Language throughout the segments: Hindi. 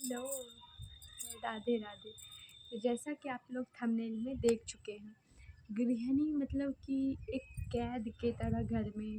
हेलो, राधे राधे। तो जैसा कि आप लोग थंबनेल में देख चुके हैं, गृहिणी मतलब कि एक कैद के तरह घर में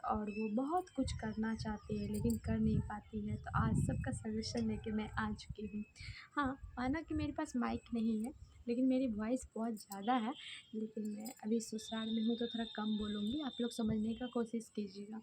और वो बहुत कुछ करना चाहती है लेकिन कर नहीं पाती है। तो आज सबका सजेशन लेके मैं आ चुकी हूँ। हाँ, माना कि मेरे पास माइक नहीं है, लेकिन मेरी वॉइस बहुत ज़्यादा है। लेकिन मैं अभी ससुराल में हूँ तो थोड़ा कम बोलूँगी, आप लोग समझने का कोशिश कीजिएगा।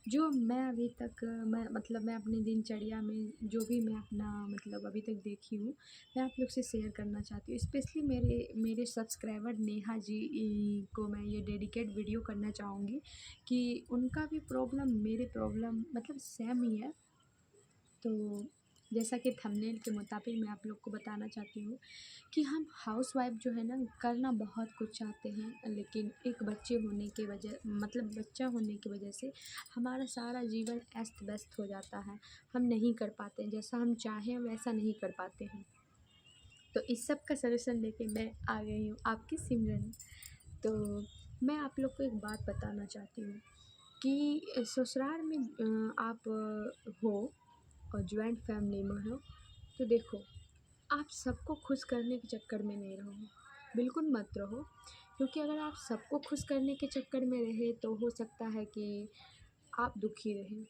जो मैं अभी तक मैं अपनी दिनचर्या में जो भी मैं अपना मतलब अभी तक देखी हूँ, मैं आप लोग से शेयर करना चाहती हूँ। स्पेशली मेरे मेरे सब्सक्राइबर नेहा जी को मैं ये डेडिकेट वीडियो करना चाहूँगी कि उनका भी प्रॉब्लम मेरे प्रॉब्लम मतलब सेम ही है। तो जैसा कि थंबनेल के मुताबिक मैं आप लोग को बताना चाहती हूँ कि हम हाउसवाइफ़ जो है ना करना बहुत कुछ चाहते हैं, लेकिन एक बच्चे होने की वजह मतलब बच्चा होने की वजह से हमारा सारा जीवन अस्त व्यस्त हो जाता है। हम नहीं कर पाते हैं, जैसा हम चाहें वैसा नहीं कर पाते हैं। तो इस सब का सजेशन लेके मैं आ गई हूँ आपकी सिमरन। तो मैं आप लोग को एक बात बताना चाहती हूँ कि ससुराल में आप हो और जॉइंट फैमिली में हो, तो देखो, आप सबको खुश करने के चक्कर में नहीं रहो, बिल्कुल मत रहो। क्योंकि अगर आप सबको खुश करने के चक्कर में रहे तो हो सकता है कि आप दुखी रहें।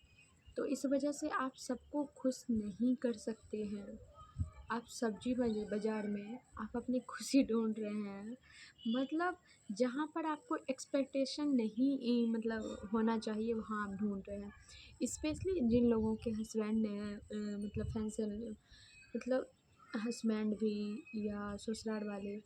तो इस वजह से आप सबको खुश नहीं कर सकते हैं। आप सब्जी बाज़ार में आप अपनी खुशी ढूँढ रहे हैं। मतलब जहाँ पर आपको एक्सपेक्टेशन नहीं मतलब होना चाहिए वहाँ आप ढूँढ रहे हैं। स्पेशली जिन लोगों के हस्बैंड ने मतलब फैंसल मतलब हस्बैंड भी या ससुराल वाले,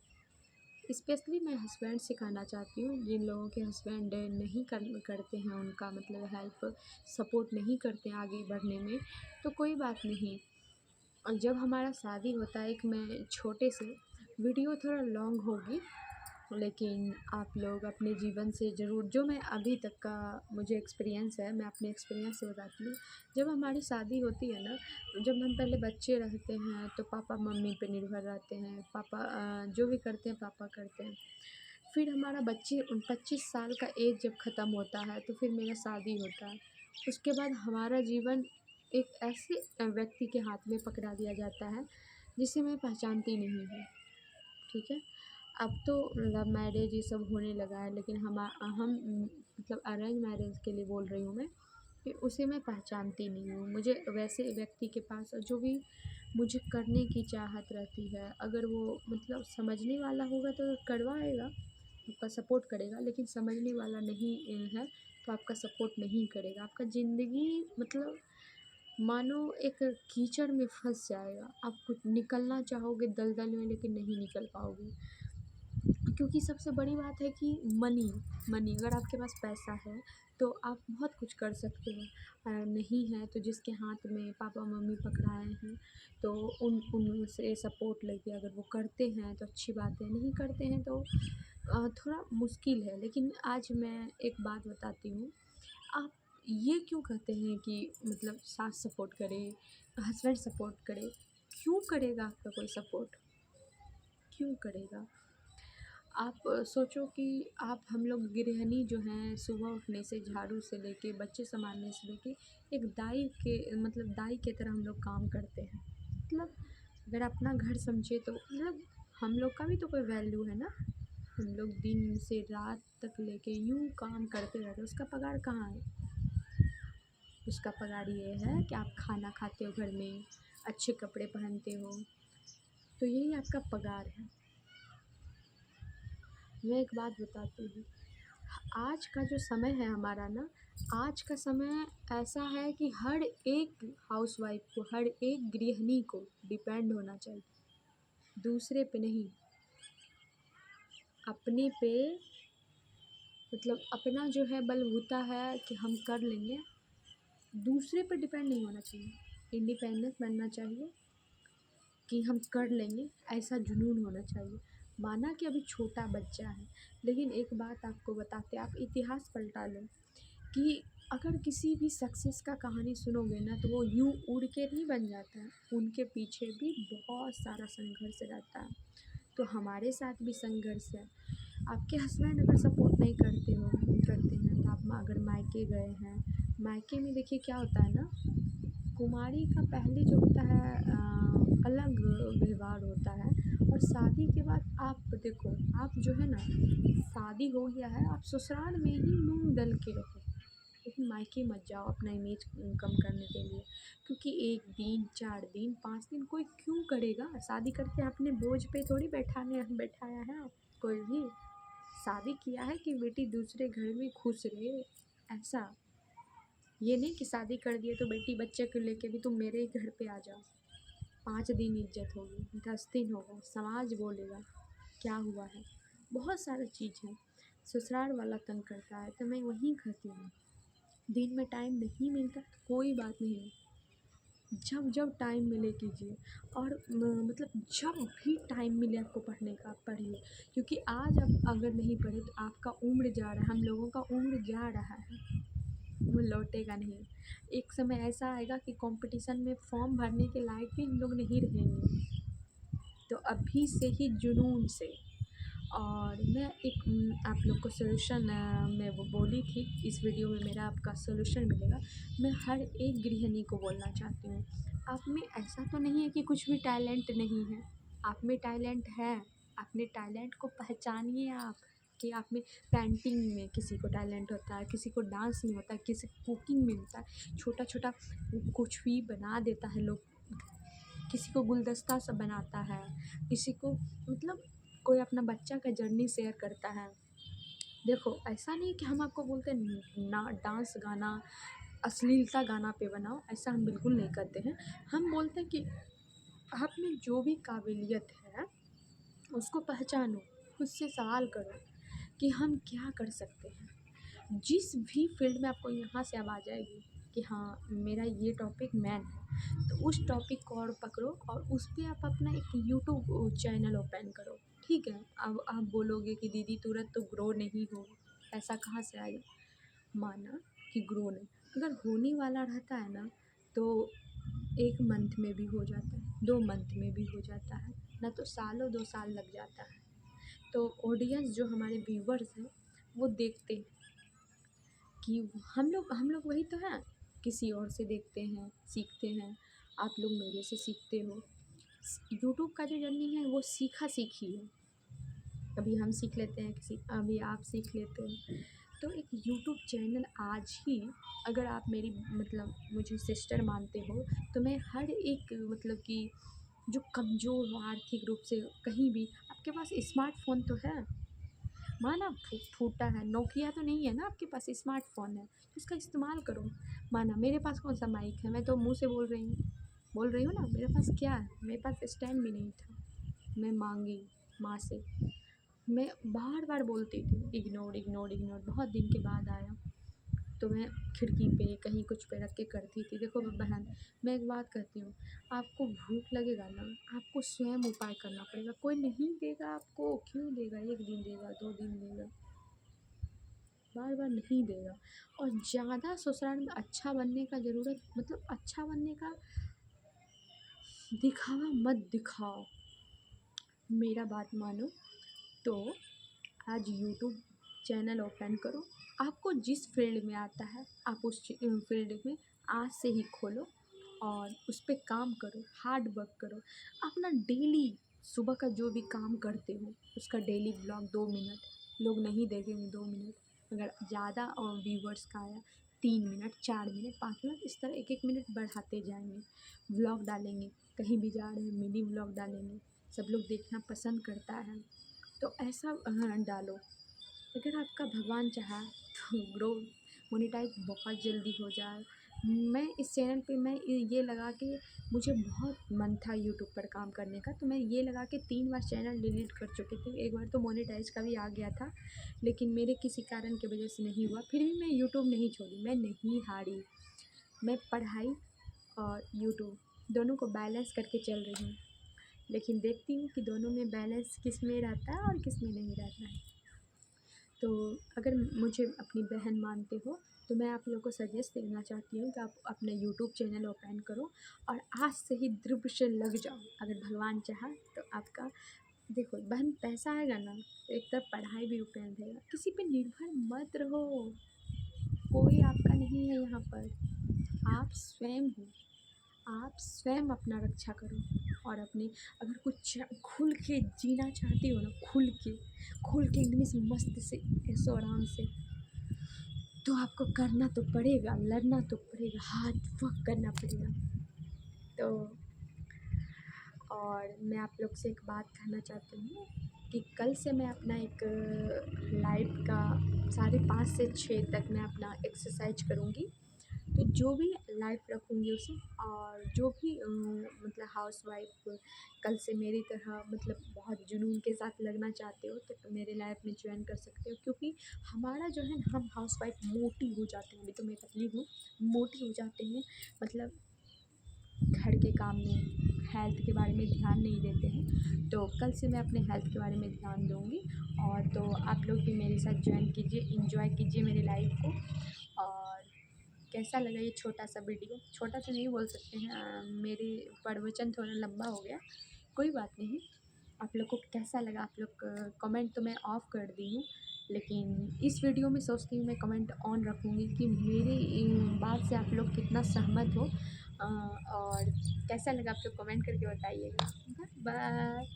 स्पेशली मैं हस्बैंड से कहना चाहती हूँ जिन लोगों के हस्बैंड नहीं करते हैं, उनका मतलब हेल्प सपोर्ट नहीं करते हैं आगे बढ़ने में, तो कोई बात नहीं। और जब हमारा शादी होता है, एक मैं छोटे से वीडियो थोड़ा लॉन्ग होगी, लेकिन आप लोग अपने जीवन से ज़रूर जो मैं अभी तक का मुझे एक्सपीरियंस है, मैं अपने एक्सपीरियंस से बताती हूँ। जब हमारी शादी होती है ना, जब हम पहले बच्चे रहते हैं तो पापा मम्मी पे निर्भर रहते हैं, पापा जो भी करते हैं पापा करते हैं। फिर हमारा बच्चे 25 साल का एज जब ख़त्म होता है तो फिर मेरा शादी होता है। उसके बाद हमारा जीवन एक ऐसे व्यक्ति के हाथ में पकड़ा दिया जाता है जिसे मैं पहचानती नहीं हूँ, ठीक है? अब तो लव मैरिज ये सब होने लगा है, लेकिन हम मतलब अरेंज मैरिज के लिए बोल रही हूँ मैं कि उसे मैं पहचानती नहीं हूँ। मुझे वैसे व्यक्ति के पास जो भी मुझे करने की चाहत रहती है, अगर वो मतलब समझने वाला होगा तो करवाएगा, आपका सपोर्ट करेगा, लेकिन समझने वाला नहीं है तो आपका सपोर्ट नहीं करेगा। आपका ज़िंदगी मतलब मानो एक कीचड़ में फँस जाएगा। आप कुछ निकलना चाहोगे दलदल में, लेकिन नहीं निकल पाओगे। क्योंकि सबसे बड़ी बात है कि मनी मनी अगर आपके पास पैसा है तो आप बहुत कुछ कर सकते हो। नहीं है तो जिसके हाथ में पापा मम्मी पकड़ाए हैं तो उनसे सपोर्ट लेके अगर वो करते हैं तो अच्छी बात है, नहीं करते हैं तो थोड़ा मुश्किल है। लेकिन आज मैं एक बात बताती हूँ, आप ये क्यों कहते हैं कि मतलब सास सपोर्ट करे, हस्बैंड सपोर्ट करे? क्यों करेगा आपका कोई सपोर्ट? क्यों करेगा? आप सोचो कि आप हम लोग गृहिणी जो हैं सुबह उठने से झाड़ू से लेके बच्चे संभालने से लेके एक दाई के मतलब दाई की तरह हम लोग काम करते हैं। मतलब अगर अपना घर समझे तो मतलब हम लोग का भी तो कोई वैल्यू है ना। हम लोग दिन से रात तक लेके यूँ काम करते रहते हैं, उसका पगार कहाँ है? उसका पगार ये है कि आप खाना खाते हो घर में, अच्छे कपड़े पहनते हो, तो यही आपका पगार है। मैं एक बात बताती हूँ, आज का जो समय है हमारा ना, आज का समय ऐसा है कि हर एक हाउसवाइफ को, हर एक गृहिणी को डिपेंड होना चाहिए, दूसरे पे नहीं। अपने पे मतलब अपना जो है बलबूता है कि हम कर लेंगे, दूसरे पे डिपेंड नहीं होना चाहिए। इंडिपेंडेंस बनना चाहिए कि हम कर लेंगे, ऐसा जुनून होना चाहिए। माना कि अभी छोटा बच्चा है, लेकिन एक बात आपको बताते, आप इतिहास पलटा लो कि अगर किसी भी सक्सेस का कहानी सुनोगे ना तो वो यूँ उड़ के नहीं बन जाता है, उनके पीछे भी बहुत सारा संघर्ष रहता है। तो हमारे साथ भी संघर्ष है। आपके हस्बैंड अगर सपोर्ट नहीं करते हैं तो आप अगर मायके गए हैं, मायके में देखिए क्या होता है ना, कुमारी का पहले जो होता है देखो, आप जो है ना, शादी हो गया है, आप ससुराल में ही मूँग दल के रहो, लेकिन मायके मत जाओ अपना इमेज कम करने के लिए। क्योंकि 1 दिन, 4 दिन, 5 दिन कोई क्यों करेगा? शादी करके अपने बोझ पे थोड़ी बैठाया है कोई भी। शादी किया है कि बेटी दूसरे घर में खुश रहे, ऐसा। ये नहीं कि शादी कर दिए तो बेटी बच्चे को लेके भी तुम मेरे ही घर पे आ जाओ। 5 दिन इज्जत होगी, 10 दिन होगा, समाज बोलेगा क्या हुआ है। बहुत सारी चीज़ है। ससुराल वाला तंग करता है तो मैं वहीं कहती हूँ, दिन में टाइम नहीं मिलता तो कोई बात नहीं, जब जब टाइम मिले कीजिए। और मतलब जब भी टाइम मिले आपको पढ़ने का आप पढ़िए। क्योंकि आज आप अगर नहीं पढ़े तो आपका उम्र जा रहा है, हम लोगों का उम्र जा रहा है, वो लौटेगा नहीं। एक समय ऐसा आएगा कि कंपटीशन में फॉर्म भरने के लायक भी हम लोग नहीं रहेंगे। तो अभी से ही जुनून से। और मैं एक आप लोग को सॉल्यूशन मैं वो बोली थी, इस वीडियो में मेरा आपका सॉल्यूशन मिलेगा। मैं हर एक गृहिणी को बोलना चाहती हूँ, आप में ऐसा तो नहीं है कि कुछ भी टैलेंट नहीं है, आप में टैलेंट है। अपने टैलेंट को पहचानिए आप, कि आप में पेंटिंग में किसी को टैलेंट होता है, किसी को डांस में होता है, किसी को कुकिंग में होता है, छोटा छोटा कुछ भी बना देता है लोग, किसी को गुलदस्ता सा बनाता है, किसी को मतलब कोई अपना बच्चा का जर्नी शेयर करता है। देखो, ऐसा नहीं कि हम आपको बोलते हैं ना डांस गाना, अश्लीलता गाना पे बनाओ, ऐसा हम बिल्कुल नहीं करते हैं। हम बोलते हैं कि आप में जो भी काबिलियत है उसको पहचानो, खुद से सवाल करो कि हम क्या कर सकते हैं। जिस भी फील्ड में आपको यहाँ से अब आ जाएगी कि हाँ मेरा ये टॉपिक मैन है, तो उस टॉपिक को और पकड़ो और उस पर आप अपना एक यूट्यूब चैनल ओपन करो। ठीक है, अब आप बोलोगे कि दीदी तुरंत तो ग्रो नहीं हो, ऐसा कहाँ से आएगा? माना कि ग्रो नहीं, अगर होने वाला रहता है ना तो 1 मंथ में भी हो जाता है, 2 मंथ में भी हो जाता है, ना तो सालों 2 साल लग जाता है। तो ऑडियंस जो हमारे व्यूवर्स हैं वो देखते हैं कि हम लोग वही तो हैं, किसी और से देखते हैं, सीखते हैं। आप लोग मेरे से सीखते हो। यूट्यूब का जो जर्नी है वो सीखा सीखी है, कभी हम सीख लेते हैं, अभी आप सीख लेते हैं। तो एक यूट्यूब चैनल आज ही, अगर आप मेरी मतलब मुझे सिस्टर मानते हो, तो मैं हर एक मतलब कि जो कमज़ोर हो आर्थिक रूप से, कहीं भी आपके पास स्मार्टफ़ोन तो है, माना फूटा है, नोकिया तो नहीं है ना आपके पास, स्मार्टफ़ोन है, तो उसका इस्तेमाल करो। माना मेरे पास कौन सा माइक है, मैं तो मुँह से बोल रही हूँ ना, मेरे पास क्या है, मेरे पास स्टैंड भी नहीं था, मैं माँगी माँ से। मैं बार-बार बोलती थी, इग्नोर, इग्नोर, इग्नोर, बहुत दिन के बाद आया। तो मैं खिड़की पे कहीं कुछ पे रख के करती थी। देखो बहन, मैं एक बात कहती हूँ, आपको भूख लगेगा ना, आपको स्वयं उपाय करना पड़ेगा, कोई नहीं देगा आपको, क्यों देगा? 1 दिन देगा, 2 दिन देगा, बार-बार नहीं देगा। और ज़्यादा ससुराल में अच्छा बनने का ज़रूरत मतलब अच्छा बनने का दिखावा मत दिखाओ, मेरा बात मानो। तो आज यूट्यूब चैनल ओपन करो, आपको जिस फील्ड में आता है आप उस फील्ड में आज से ही खोलो और उस पे काम करो, हार्ड वर्क करो। अपना डेली सुबह का जो भी काम करते हो उसका डेली ब्लॉग 2 मिनट, लोग नहीं देखेंगे 2 मिनट, अगर ज़्यादा व्यूवर्स का आया 3 मिनट, 4 मिनट, 5 मिनट, इस तरह 1-1 मिनट बढ़ाते जाएंगे। व्लॉग डालेंगे, कहीं भी जा रहे हैं मिनी व्लॉग डालेंगे, सब लोग देखना पसंद करता है, तो ऐसा डालो। अगर आपका भगवान चाहा तो ग्रो मोनेटाइज बहुत जल्दी हो जाए। मैं इस चैनल पे मैं ये लगा के, मुझे बहुत मन था यूट्यूब पर काम करने का, तो मैं ये लगा के 3 बार चैनल डिलीट कर चुकी थी। एक बार तो मोनेटाइज का भी आ गया था, लेकिन मेरे किसी कारण की वजह से नहीं हुआ। फिर भी मैं यूट्यूब नहीं छोड़ी, मैं नहीं हारी, मैं पढ़ाई और यूट्यूब दोनों को बैलेंस करके चल रही हूँ। लेकिन देखती हूँ कि दोनों में बैलेंस किस में रहता है और किस में नहीं रहता है। तो अगर मुझे अपनी बहन मानते हो तो मैं आप लोगों को सजेस्ट देना चाहती हूँ कि आप अपना यूट्यूब चैनल ओपन करो और आज से ही दृढ़ से लग जाओ। अगर भगवान चाहा तो आपका, देखो बहन, पैसा आएगा ना तो एक तरफ पढ़ाई भी ओपन रहेगा। किसी पे निर्भर मत रहो, कोई आपका नहीं है यहाँ पर, आप स्वयं हो, आप स्वयं अपना रक्षा करो। और अपनी अगर कुछ खुल के जीना चाहती हो ना, खुल के एकदम से मस्त से ऐशो आराम से, तो आपको करना तो पड़ेगा, लड़ना तो पड़ेगा, हार्ड वर्क करना पड़ेगा। तो और मैं आप लोग से एक बात कहना चाहती हूँ कि कल से मैं अपना एक लाइफ का 5:30 से 6 तक मैं अपना एक्सरसाइज करूँगी। तो जो भी लाइफ रखूँगी उसे, और जो भी मतलब हाउसवाइफ कल से मेरी तरह मतलब बहुत जुनून के साथ लगना चाहते हो तो मेरे लाइफ में ज्वाइन कर सकते हो, क्योंकि हमारा जो है ना, हम हाउसवाइफ मोटी हो जाते हैं। अभी तो मैं पतली हूँ, मोटी हो जाते हैं, मतलब घर के काम में हेल्थ के बारे में ध्यान नहीं देते हैं। तो कल से मैं अपने हेल्थ के बारे में ध्यान दूँगी। और तो आप लोग भी मेरे साथ ज्वाइन कीजिए, एंजॉय कीजिए मेरी लाइफ को। और कैसा लगा ये छोटा सा वीडियो, छोटा तो नहीं बोल सकते हैं, मेरे प्रवचन थोड़ा लंबा हो गया, कोई बात नहीं। आप लोग को कैसा लगा, आप लोग कमेंट तो मैं ऑफ़ कर दी हूँ, लेकिन इस वीडियो में सोचती हूँ मैं कमेंट ऑन रखूँगी कि मेरी बात से आप लोग कितना सहमत हो। और कैसा लगा आप लोग कमेंट करके बताइएगा। बाय।